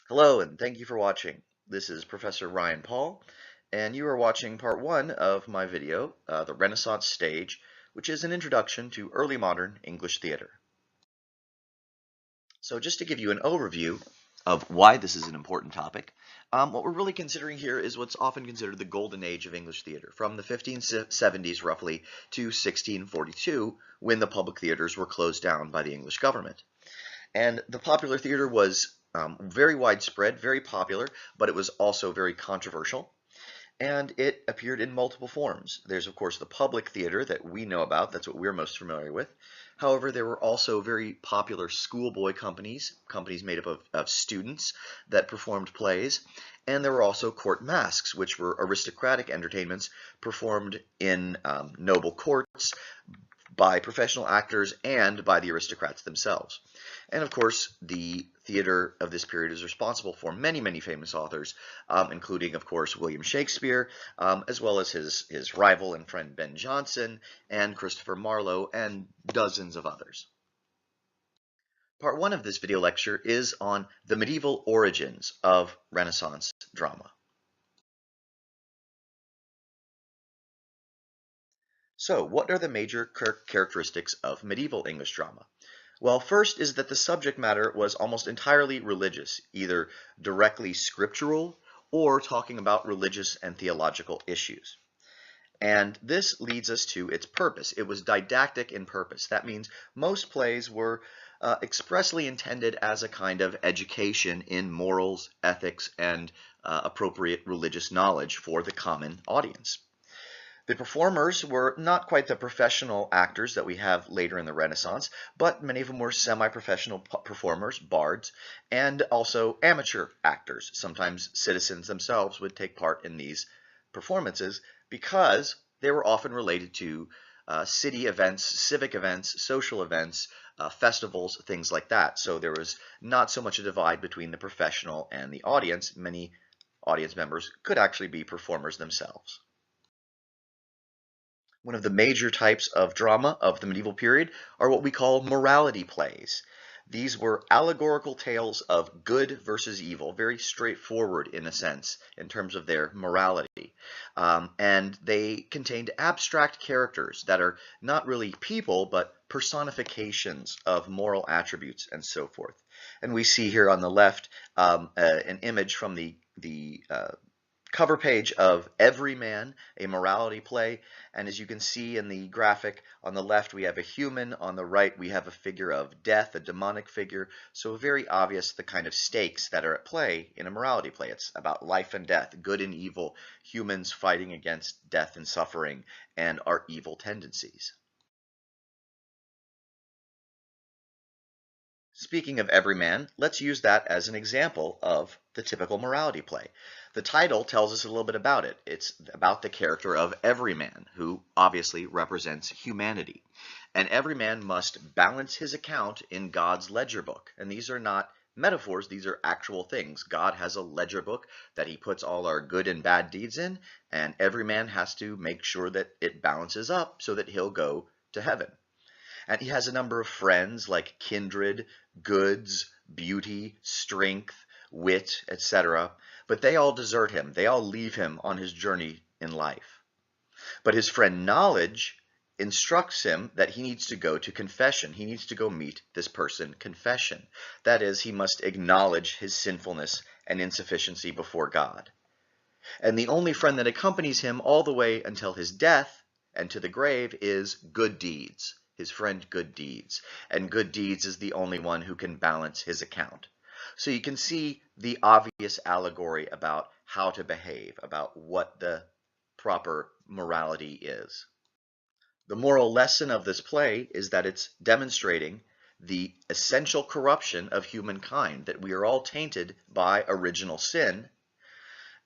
Hello, and thank you for watching. This is Professor Ryan Paul, and you are watching part one of my video, The Renaissance Stage, which is an introduction to early modern English theater. So just to give you an overview of why this is an important topic, what we're really considering here is what's often considered the golden age of English theater, from the 1570s roughly to 1642, when the public theaters were closed down by the English government. And the popular theater was very widespread, very popular, but it was also very controversial. And it appeared in multiple forms. There's, of course, the public theater that we know about. That's what we're most familiar with. However, there were also very popular schoolboy companies, companies made up of students that performed plays. And there were also court masques, which were aristocratic entertainments performed in noble courts by professional actors and by the aristocrats themselves. And of course, the theater of this period is responsible for many, many famous authors, including, of course, William Shakespeare, as well as his rival and friend Ben Jonson, and Christopher Marlowe, and dozens of others. Part one of this video lecture is on the medieval origins of Renaissance drama. So, what are the major characteristics of medieval English drama? Well, first is that the subject matter was almost entirely religious, either directly scriptural or talking about religious and theological issues. And this leads us to its purpose. It was didactic in purpose. That means most plays were expressly intended as a kind of education in morals, ethics, and appropriate religious knowledge for the common audience. The performers were not quite the professional actors that we have later in the Renaissance, but many of them were semi-professional performers, bards, and also amateur actors. Sometimes citizens themselves would take part in these performances because they were often related to city events, civic events, social events, festivals, things like that. So there was not so much a divide between the professional and the audience. Many audience members could actually be performers themselves. One of the major types of drama of the medieval period are what we call morality plays. These were allegorical tales of good versus evil, very straightforward in a sense in terms of their morality. And they contained abstract characters that are not really people, but personifications of moral attributes and so forth. And we see here on the left an image from the cover page of Every Man, a morality play. And as you can see in the graphic, on the left we have a human, on the right we have a figure of death, a demonic figure. So very obvious the kind of stakes that are at play in a morality play. It's about life and death, good and evil, humans fighting against death and suffering, and our evil tendencies. Speaking of every man, let's use that as an example of the typical morality play. The title tells us a little bit about it. It's about the character of every man, who obviously represents humanity. And every man must balance his account in God's ledger book. And these are not metaphors, these are actual things. God has a ledger book that he puts all our good and bad deeds in, and every man has to make sure that it balances up so that he'll go to heaven. And he has a number of friends like kindred, goods, beauty, strength, wit, etc. But they all desert him. They all leave him on his journey in life. But his friend knowledge instructs him that he needs to go to confession. He needs to go meet this person, confession. That is, he must acknowledge his sinfulness and insufficiency before God. And the only friend that accompanies him all the way until his death and to the grave is good deeds. His friend Good Deeds. And Good Deeds is the only one who can balance his account. So you can see the obvious allegory about how to behave, about what the proper morality is. The moral lesson of this play is that it's demonstrating the essential corruption of humankind, that we are all tainted by original sin,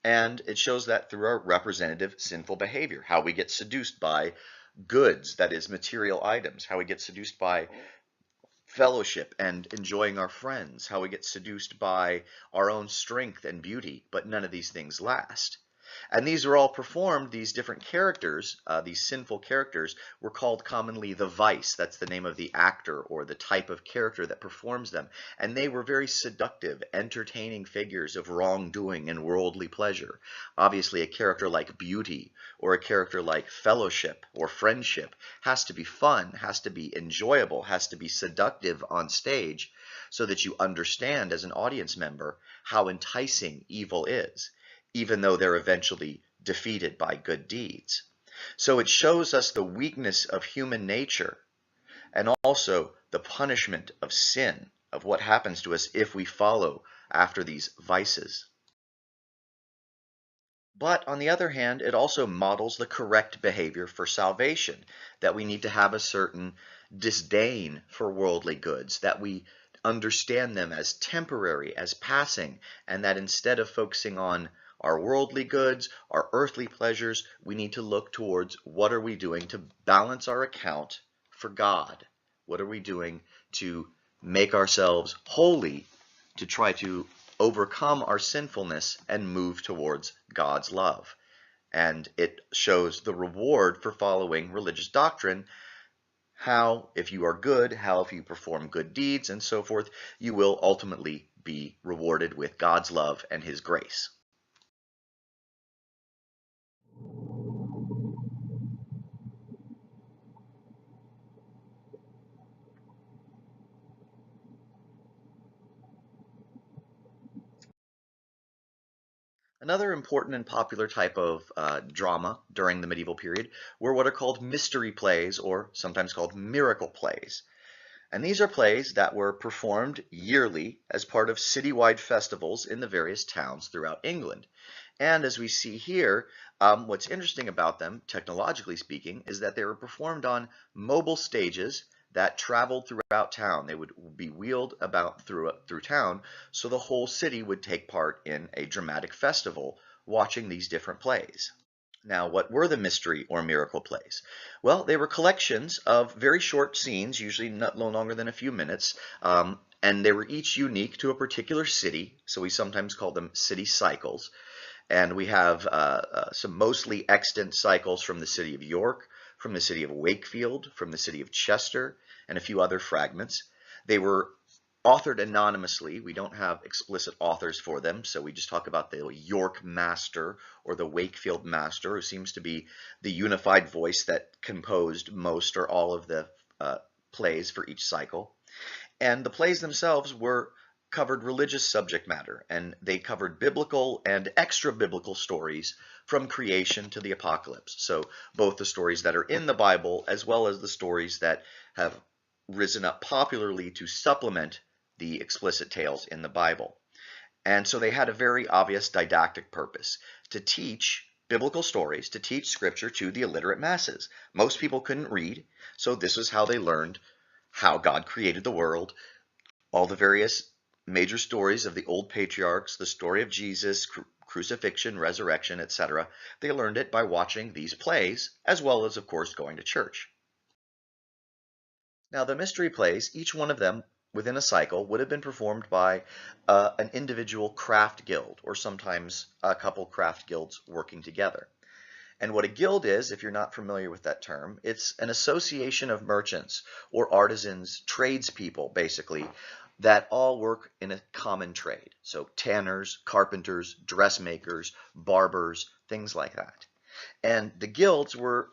and it shows that through our representative sinful behavior, how we get seduced by goods, that is, material items, how we get seduced by fellowship and enjoying our friends, how we get seduced by our own strength and beauty, but none of these things last. And these are all performed, these different characters, these sinful characters, were called commonly the vice. That's the name of the actor or the type of character that performs them. And they were very seductive, entertaining figures of wrongdoing and worldly pleasure. Obviously, a character like beauty or a character like fellowship or friendship has to be fun, has to be enjoyable, has to be seductive on stage so that you understand as an audience member how enticing evil is, even though they're eventually defeated by good deeds. So it shows us the weakness of human nature and also the punishment of sin, of what happens to us if we follow after these vices. But on the other hand, it also models the correct behavior for salvation, that we need to have a certain disdain for worldly goods, that we understand them as temporary, as passing, and that instead of focusing on our worldly goods, our earthly pleasures, we need to look towards what are we doing to balance our account for God? What are we doing to make ourselves holy, to try to overcome our sinfulness and move towards God's love? And it shows the reward for following religious doctrine, how, if you are good, how, if you perform good deeds and so forth, you will ultimately be rewarded with God's love and His grace. Another important and popular type of drama during the medieval period were what are called mystery plays, or sometimes called miracle plays. And these are plays that were performed yearly as part of citywide festivals in the various towns throughout England. And as we see here, what's interesting about them, technologically speaking, is that they were performed on mobile stages that traveled throughout town. They would be wheeled about through town, so the whole city would take part in a dramatic festival watching these different plays. Now, what were the mystery or miracle plays? Well, they were collections of very short scenes, usually no longer than a few minutes, and they were each unique to a particular city, so we sometimes call them city cycles. And we have some mostly extant cycles from the city of York, from the city of Wakefield, from the city of Chester, and a few other fragments. They were authored anonymously. We don't have explicit authors for them, so we just talk about the York master or the Wakefield master, who seems to be the unified voice that composed most or all of the plays for each cycle. And the plays themselves covered religious subject matter, and they covered biblical and extra-biblical stories from creation to the apocalypse. So both the stories that are in the Bible as well as the stories that have risen up popularly to supplement the explicit tales in the Bible. And so they had a very obvious didactic purpose: to teach biblical stories, to teach scripture to the illiterate masses. Most people couldn't read, so this was how they learned how God created the world, all the various major stories of the old patriarchs, the story of Jesus, crucifixion, resurrection, etc. They learned it by watching these plays, as well as, of course, going to church. Now, the mystery plays, each one of them within a cycle, would have been performed by an individual craft guild, or sometimes a couple craft guilds working together. And what a guild is, if you're not familiar with that term, it's an association of merchants or artisans, tradespeople, basically, that all work in a common trade. So tanners, carpenters, dressmakers, barbers, things like that. And the guilds were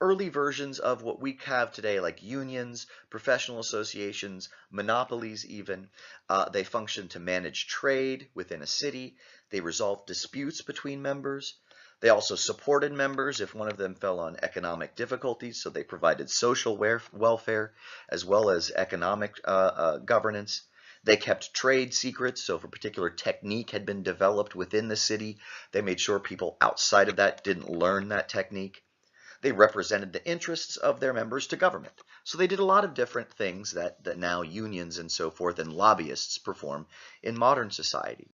early versions of what we have today, like unions, professional associations, monopolies even. They function to manage trade within a city. They resolve disputes between members. They also supported members if one of them fell on economic difficulties, so they provided social welfare as well as economic governance. They kept trade secrets, so if a particular technique had been developed within the city, they made sure people outside of that didn't learn that technique. They represented the interests of their members to government. So they did a lot of different things that now unions and so forth and lobbyists perform in modern society.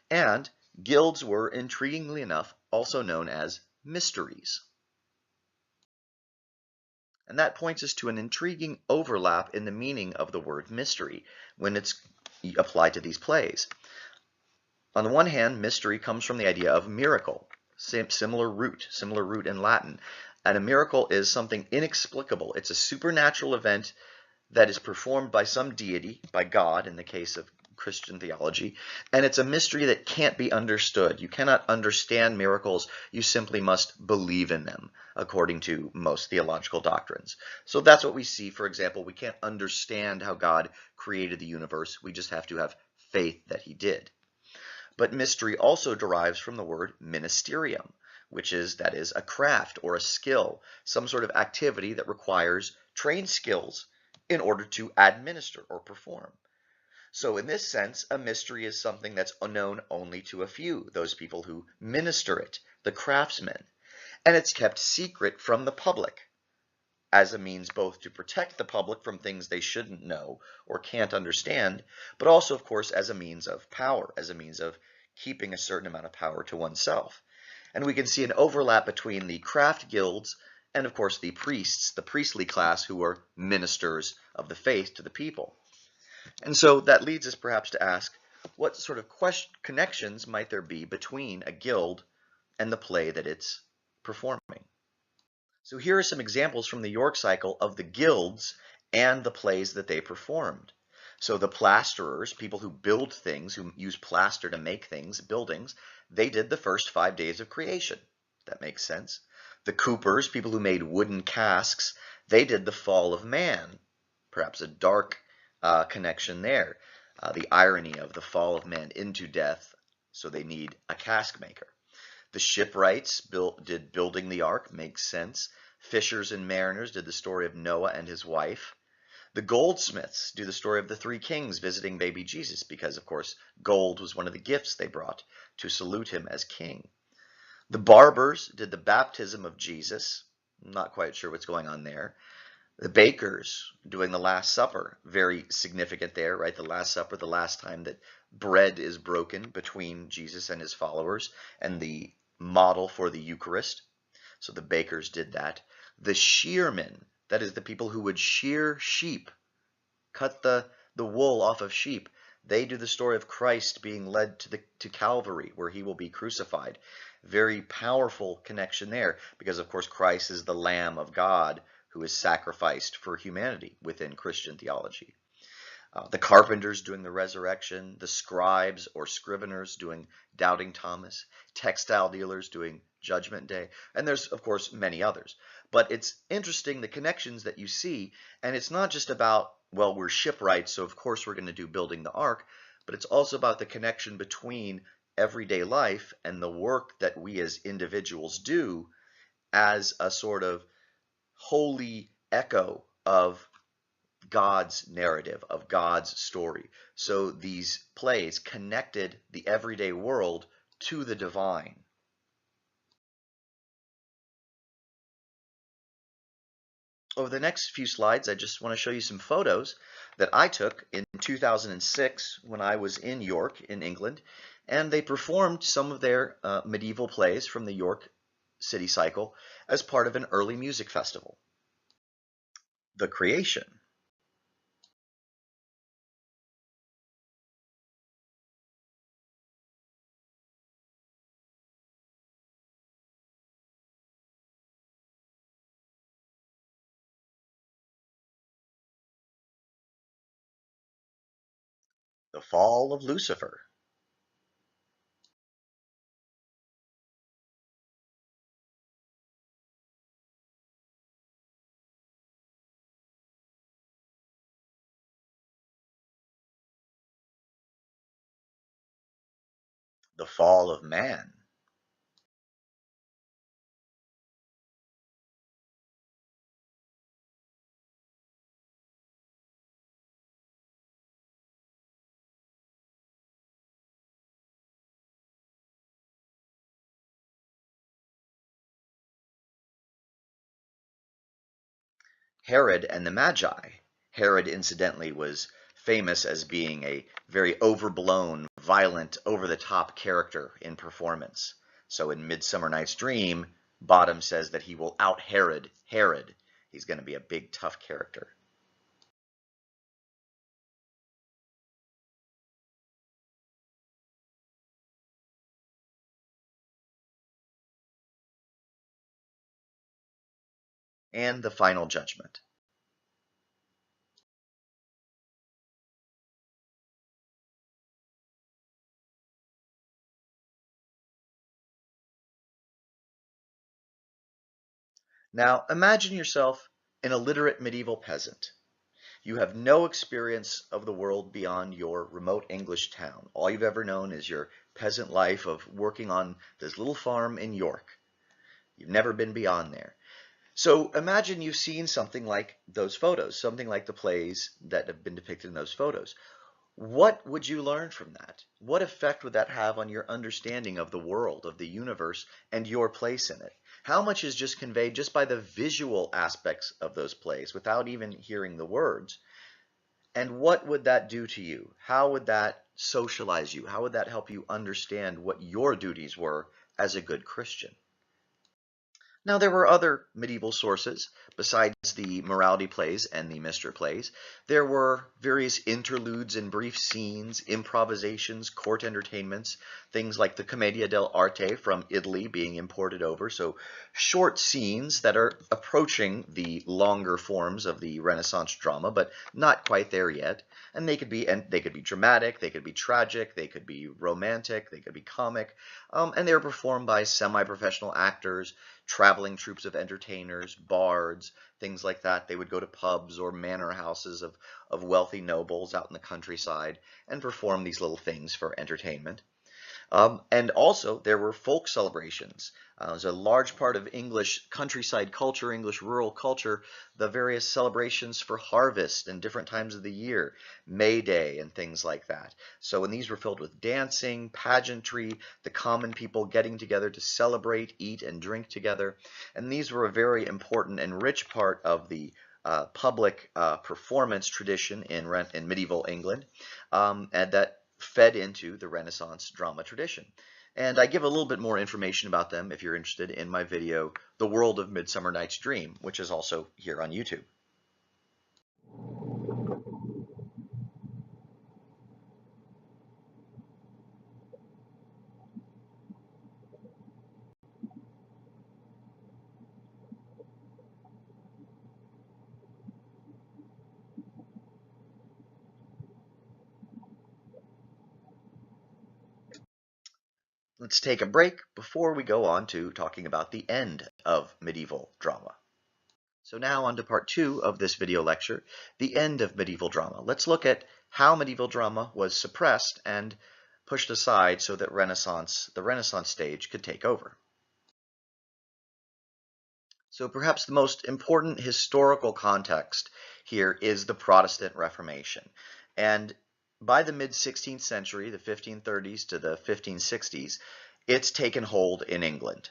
And guilds were, intriguingly enough, also known as mysteries. And that points us to an intriguing overlap in the meaning of the word mystery when it's applied to these plays. On the one hand, mystery comes from the idea of miracle, similar root in Latin. And a miracle is something inexplicable. It's a supernatural event that is performed by some deity, by God in the case of Christian theology, and it's a mystery that can't be understood. You cannot understand miracles, you simply must believe in them, according to most theological doctrines. So that's what we see. For example, we can't understand how God created the universe, we just have to have faith that he did. But mystery also derives from the word ministerium, that is a craft or a skill, some sort of activity that requires trained skills in order to administer or perform. So in this sense, a mystery is something that's unknown only to a few, those people who minister it, the craftsmen, and it's kept secret from the public as a means both to protect the public from things they shouldn't know or can't understand, but also, of course, as a means of power, as a means of keeping a certain amount of power to oneself. And we can see an overlap between the craft guilds and, of course, the priests, the priestly class who were ministers of the faith to the people. And so that leads us perhaps to ask, what sort of connections might there be between a guild and the play that it's performing? So here are some examples from the York cycle of the guilds and the plays that they performed. So the plasterers, people who build things, who use plaster to make things, buildings, they did the first 5 days of creation. That makes sense. The coopers, people who made wooden casks, they did the fall of man. Perhaps a dark connection there. The irony of the fall of man into death, so they need a cask maker. The shipwrights did building the ark, makes sense. Fishers and mariners did the story of Noah and his wife. The goldsmiths do the story of the three kings visiting baby Jesus because, of course, gold was one of the gifts they brought to salute him as king. The barbers did the baptism of Jesus. I'm not quite sure what's going on there. The bakers doing the Last Supper, very significant there, right? The Last Supper, the last time that bread is broken between Jesus and his followers, and the model for the Eucharist. So the bakers did that. The shearmen, that is the people who would shear sheep, cut the wool off of sheep, they do the story of Christ being led to Calvary, where he will be crucified. Very powerful connection there, because of course Christ is the Lamb of God who is sacrificed for humanity within Christian theology. The carpenters doing the resurrection, the scribes or scriveners doing Doubting Thomas, textile dealers doing Judgment Day, and there's, of course, many others. But it's interesting the connections that you see, and it's not just about, well, we're shipwrights, so of course we're going to do building the ark, but it's also about the connection between everyday life and the work that we as individuals do as a sort of holy echo of God's narrative, of God's story. So these plays connected the everyday world to the divine. Over the next few slides, I just want to show you some photos that I took in 2006 when I was in York in England, and they performed some of their medieval plays from the York City Cycle as part of an early music festival. The Creation. The Fall of Lucifer. The Fall of Man. Herod and the Magi. Herod, incidentally, was famous as being a very overblown, violent, over-the-top character in performance. So in Midsummer Night's Dream, Bottom says that he will out-Herod Herod. He's going to be a big, tough character. and the final judgment. Now, imagine yourself an illiterate medieval peasant. You have no experience of the world beyond your remote English town. All you've ever known is your peasant life of working on this little farm in York. You've never been beyond there. So imagine you've seen something like those photos, something like the plays that have been depicted in those photos. What would you learn from that? What effect would that have on your understanding of the world, of the universe, and your place in it? How much is just conveyed just by the visual aspects of those plays without even hearing the words? And what would that do to you? How would that socialize you? How would that help you understand what your duties were as a good Christian? Now, there were other medieval sources besides the morality plays and the minstrel plays. There were various interludes and brief scenes, improvisations, court entertainments, things like the Commedia dell'arte from Italy being imported over. So short scenes that are approaching the longer forms of the Renaissance drama, but not quite there yet. And they could be dramatic, they could be tragic, they could be romantic, they could be comic, and they were performed by semi-professional actors, traveling troops of entertainers, bards, things like that. They would go to pubs or manor houses of wealthy nobles out in the countryside and perform these little things for entertainment. And also, there were folk celebrations. As a large part of English countryside culture, English rural culture, the various celebrations for harvest and different times of the year, May Day and things like that. So when these were filled with dancing, pageantry, the common people getting together to celebrate, eat, and drink together. And these were a very important and rich part of the public performance tradition in medieval England, and that fed into the Renaissance drama tradition. And I give a little bit more information about them if you're interested in my video, The World of Midsummer Night's Dream, which is also here on YouTube. Let's take a break before we go on to talking about the end of medieval drama. So now on to part 2 of this video lecture, the end of medieval drama. Let's look at how medieval drama was suppressed and pushed aside so that the Renaissance stage could take over. So perhaps the most important historical context here is the Protestant Reformation. And by the mid-16th century, the 1530s to the 1560s, it's taken hold in England.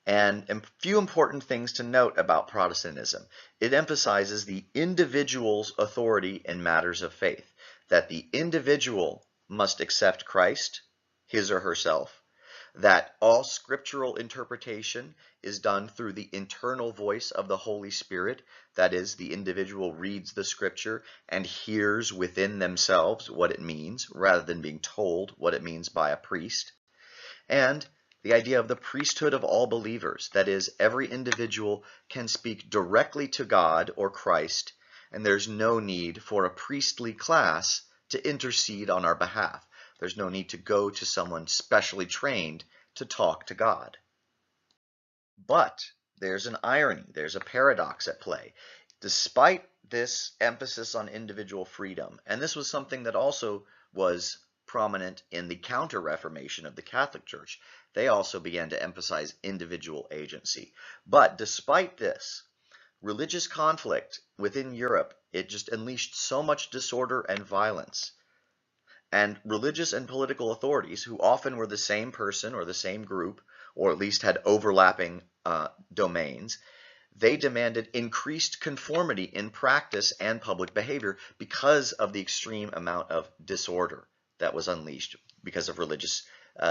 And a few important things to note about Protestantism. It emphasizes the individual's authority in matters of faith, that the individual must accept Christ, his or herself, that all scriptural interpretation is done through the internal voice of the Holy Spirit. That is, the individual reads the scripture and hears within themselves what it means, rather than being told what it means by a priest. And the idea of the priesthood of all believers. That is, every individual can speak directly to God or Christ, and there's no need for a priestly class to intercede on our behalf. There's no need to go to someone specially trained to talk to God. But there's an irony, there's a paradox at play. Despite this emphasis on individual freedom, and this was something that also was prominent in the Counter-Reformation of the Catholic Church, they also began to emphasize individual agency. But despite this, religious conflict within Europe, it just unleashed so much disorder and violence. And religious and political authorities, who often were the same person or the same group, or at least had overlapping domains, they demanded increased conformity in practice and public behavior because of the extreme amount of disorder that was unleashed because of religious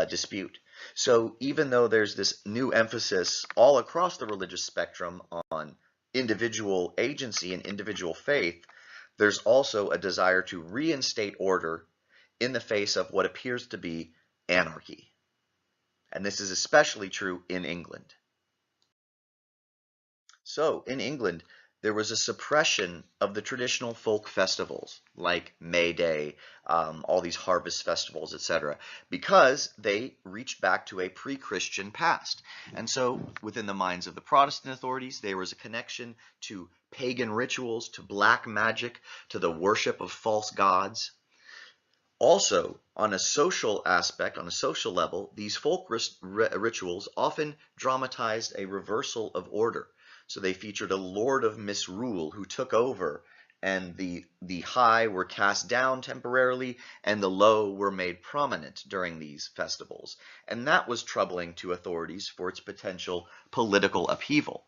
dispute. So even though there's this new emphasis all across the religious spectrum on individual agency and individual faith, there's also a desire to reinstate order in the face of what appears to be anarchy. And this is especially true in England. So in England, there was a suppression of the traditional folk festivals like May Day, all these harvest festivals, etc., because they reached back to a pre-Christian past. And so within the minds of the Protestant authorities, there was a connection to pagan rituals, to black magic, to the worship of false gods. Also, on a social aspect, on a social level, these folk rituals often dramatized a reversal of order. So they featured a lord of misrule who took over, and the high were cast down temporarily, and the low were made prominent during these festivals. And that was troubling to authorities for its potential political upheaval.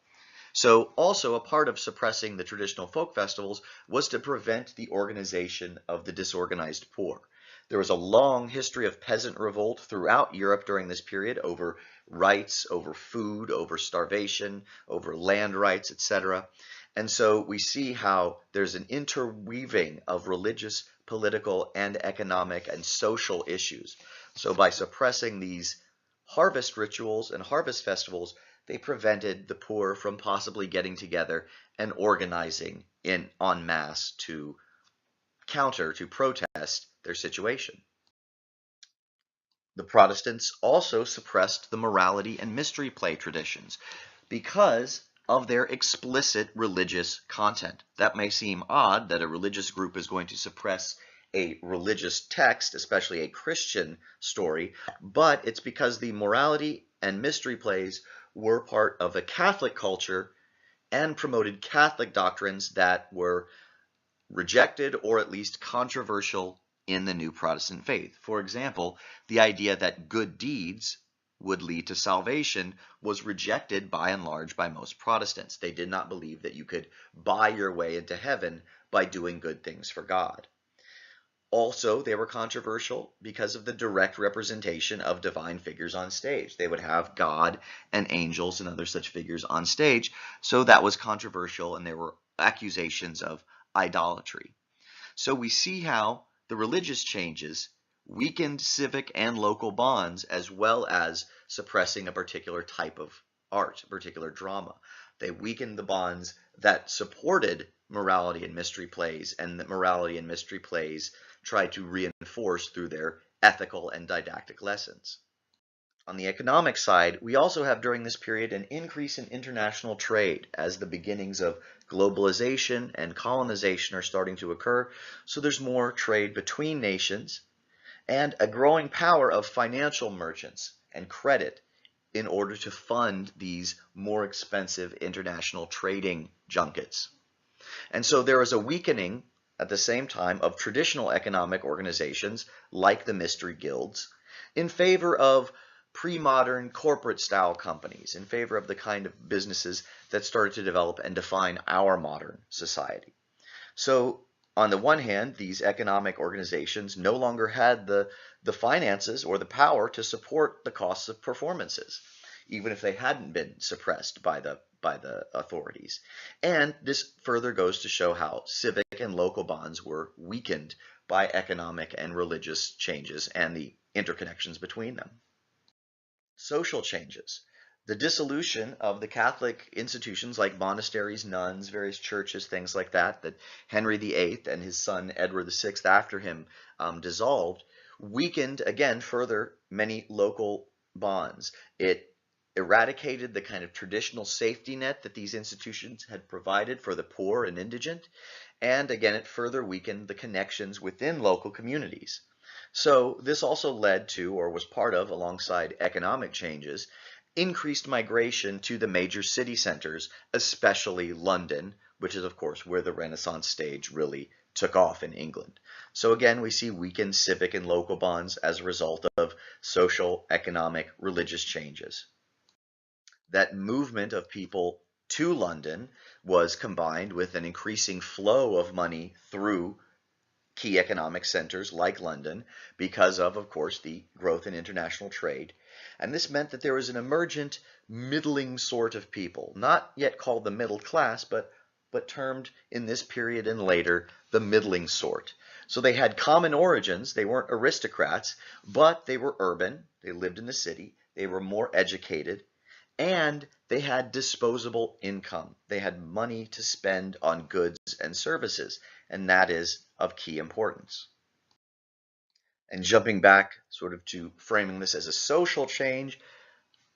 So also a part of suppressing the traditional folk festivals was to prevent the organization of the disorganized poor. There was a long history of peasant revolt throughout Europe during this period over rights, over food, over starvation, over land rights, etc. And so we see how there's an interweaving of religious, political, and economic and social issues. So by suppressing these harvest rituals and harvest festivals, they prevented the poor from possibly getting together and organizing en masse to protest their situation. The Protestants also suppressed the morality and mystery play traditions because of their explicit religious content. That may seem odd that a religious group is going to suppress a religious text, especially a Christian story, but it's because the morality and mystery plays were part of a Catholic culture and promoted Catholic doctrines that were rejected or at least controversial in the new Protestant faith. For example, the idea that good deeds would lead to salvation was rejected by and large by most Protestants. They did not believe that you could buy your way into heaven by doing good things for God. Also, they were controversial because of the direct representation of divine figures on stage. They would have God and angels and other such figures on stage, so that was controversial, and there were accusations of idolatry. So we see how the religious changes weakened civic and local bonds, as well as suppressing a particular type of art, a particular drama. They weakened the bonds that supported morality and mystery plays, and that morality and mystery plays tried to reinforce through their ethical and didactic lessons. On the economic side, we also have during this period an increase in international trade as the beginnings of globalization and colonization are starting to occur. So there's more trade between nations and a growing power of financial merchants and credit in order to fund these more expensive international trading junkets. And so there is a weakening at the same time of traditional economic organizations like the mystery guilds in favor of pre-modern corporate style companies, in favor of the kind of businesses that started to develop and define our modern society. So on the one hand, these economic organizations no longer had the finances or the power to support the costs of performances, even if they hadn't been suppressed by the authorities. And this further goes to show how civic and local bonds were weakened by economic and religious changes and the interconnections between them. Social changes. The dissolution of the Catholic institutions like monasteries, nuns, various churches, things like that, that Henry VIII and his son Edward VI after him dissolved, weakened again further many local bonds. It eradicated the kind of traditional safety net that these institutions had provided for the poor and indigent, and again it further weakened the connections within local communities. So this also led to, or was part of, alongside economic changes, increased migration to the major city centers, especially London, which is of course where the Renaissance stage really took off in England. So again, we see weakened civic and local bonds as a result of social, economic, religious changes. That movement of people to London was combined with an increasing flow of money through key economic centers like London because of course, the growth in international trade. And this meant that there was an emergent middling sort of people, not yet called the middle class, but termed in this period and later the middling sort. So they had common origins. They weren't aristocrats, but they were urban. They lived in the city. They were more educated. and they had disposable income. They had money to spend on goods and services, and that is of key importance. And jumping back sort of to framing this as a social change,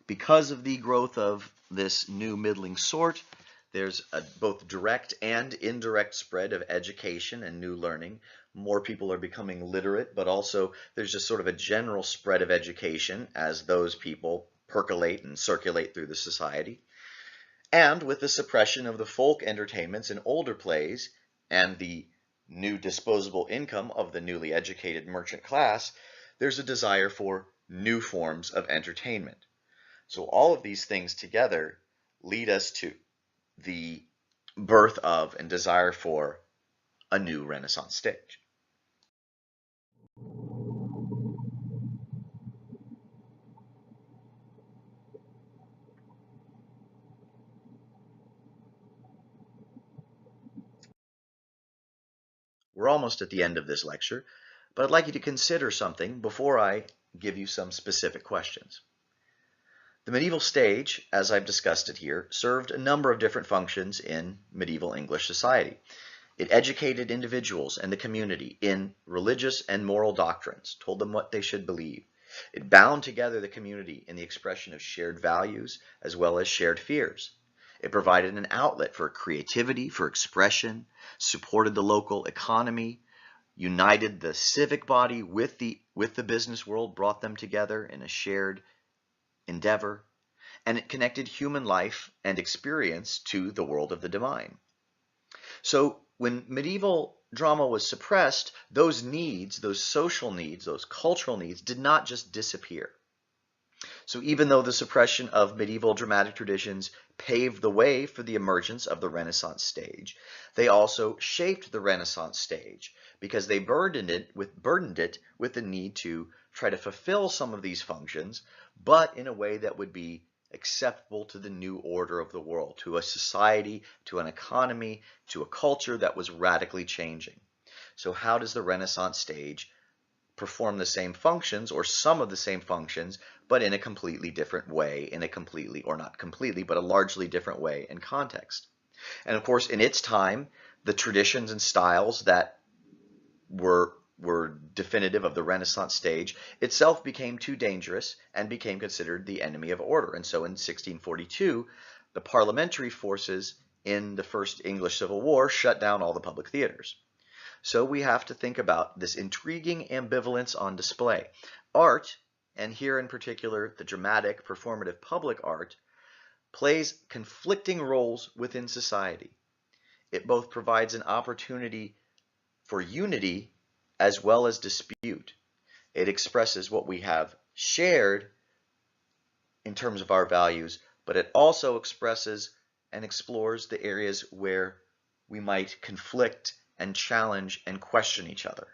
because of the growth of this new middling sort, there's a both direct and indirect spread of education and new learning. More people are becoming literate, but also there's just sort of a general spread of education as those people percolate and circulate through the society. And with the suppression of the folk entertainments and older plays and the new disposable income of the newly educated merchant class, there's a desire for new forms of entertainment. So all of these things together lead us to the birth of and desire for a new Renaissance stage. We're almost at the end of this lecture, but I'd like you to consider something before I give you some specific questions. The medieval stage, as I've discussed it here, served a number of different functions in medieval English society. It educated individuals and the community in religious and moral doctrines, told them what they should believe. It bound together the community in the expression of shared values as well as shared fears. It provided an outlet for creativity, for expression, supported the local economy, united the civic body with the business world, brought them together in a shared endeavor, and it connected human life and experience to the world of the divine. So when medieval drama was suppressed, those needs, those social needs, those cultural needs did not just disappear. So even though the suppression of medieval dramatic traditions paved the way for the emergence of the Renaissance stage, they also shaped the Renaissance stage because they burdened it with the need to try to fulfill some of these functions, but in a way that would be acceptable to the new order of the world, to a society, to an economy, to a culture that was radically changing. So how does the Renaissance stage perform the same functions or some of the same functions, but in a completely different way, in a completely, or not completely, but a largely different way and context? And of course, in its time, the traditions and styles that were definitive of the Renaissance stage itself became too dangerous and became considered the enemy of order. And so in 1642, the parliamentary forces in the First English Civil War shut down all the public theaters. So we have to think about this intriguing ambivalence on display. Art, and here in particular the dramatic, performative public art, plays conflicting roles within society. It both provides an opportunity for unity as well as dispute. It expresses what we have shared in terms of our values, but it also expresses and explores the areas where we might conflict and challenge and question each other.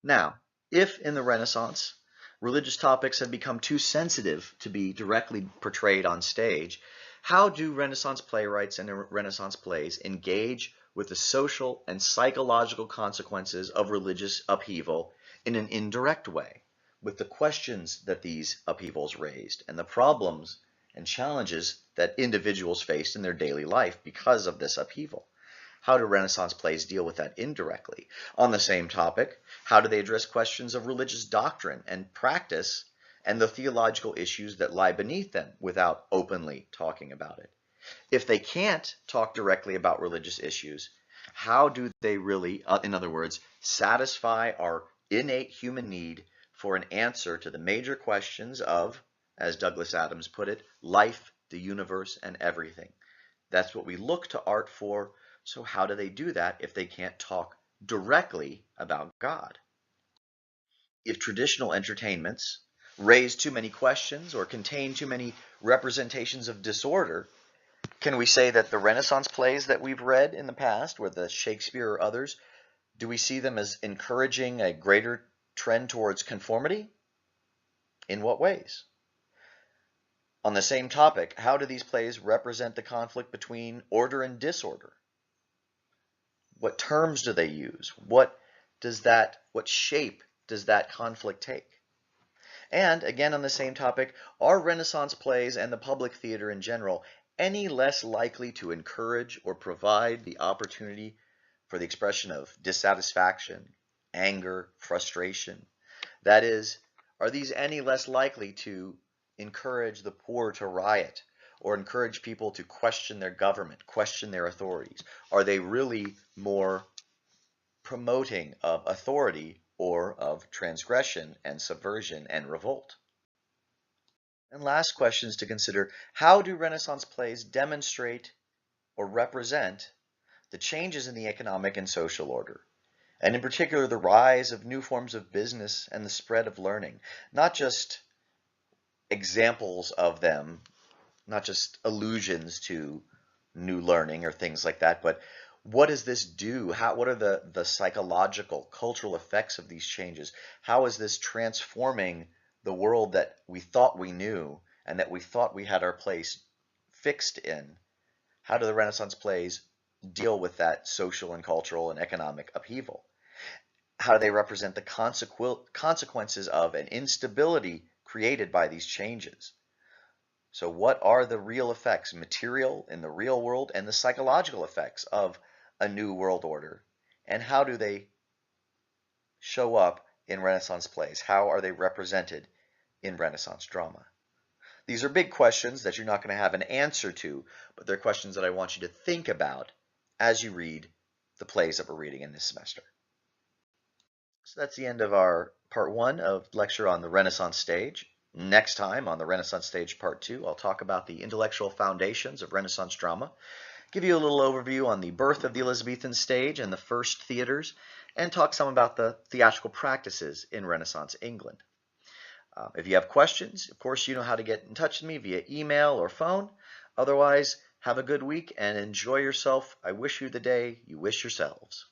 Now, if in the Renaissance religious topics have become too sensitive to be directly portrayed on stage, how do Renaissance playwrights and Renaissance plays engage with the social and psychological consequences of religious upheaval in an indirect way, with the questions that these upheavals raised and the problems and challenges that individuals faced in their daily life because of this upheaval? How do Renaissance plays deal with that indirectly? On the same topic, how do they address questions of religious doctrine and practice and the theological issues that lie beneath them without openly talking about it? If they can't talk directly about religious issues, how do they really, in other words, satisfy our innate human need for an answer to the major questions of, as Douglas Adams put it, life, the universe, and everything? That's what we look to art for. So how do they do that if they can't talk directly about God? If traditional entertainments raise too many questions or contain too many representations of disorder, can we say that the Renaissance plays that we've read in the past, whether Shakespeare or others, do we see them as encouraging a greater trend towards conformity? In what ways? On the same topic, how do these plays represent the conflict between order and disorder? What terms do they use? What shape does that conflict take? And again, on the same topic, are Renaissance plays and the public theater in general any less likely to encourage or provide the opportunity for the expression of dissatisfaction, anger, frustration? That is, are these any less likely to encourage the poor to riot or encourage people to question their government, question their authorities? Are they really more promoting of authority or of transgression and subversion and revolt? And last questions to consider: how do Renaissance plays demonstrate or represent the changes in the economic and social order, and in particular the rise of new forms of business and the spread of learning? Not just examples of them, not just allusions to new learning or things like that, but what does this do? What are the psychological, cultural effects of these changes? How is this transforming the world that we thought we knew and that we thought we had our place fixed in? How do the Renaissance plays deal with that social and cultural and economic upheaval? How do they represent the consequences of an instability created by these changes? So what are the real effects, material in the real world, and the psychological effects of a new world order? And how do they show up in Renaissance plays? How are they represented in Renaissance drama? These are big questions that you're not going to have an answer to, but they're questions that I want you to think about as you read the plays that we're reading in this semester. So that's the end of our part 1 of lecture on the Renaissance stage. Next time on the Renaissance stage part 2, I'll talk about the intellectual foundations of Renaissance drama, give you a little overview on the birth of the Elizabethan stage and the first theaters, and talk some about the theatrical practices in Renaissance England. If you have questions, of course, you know how to get in touch with me via email or phone. Otherwise, have a good week and enjoy yourself. I wish you the day you wish yourselves.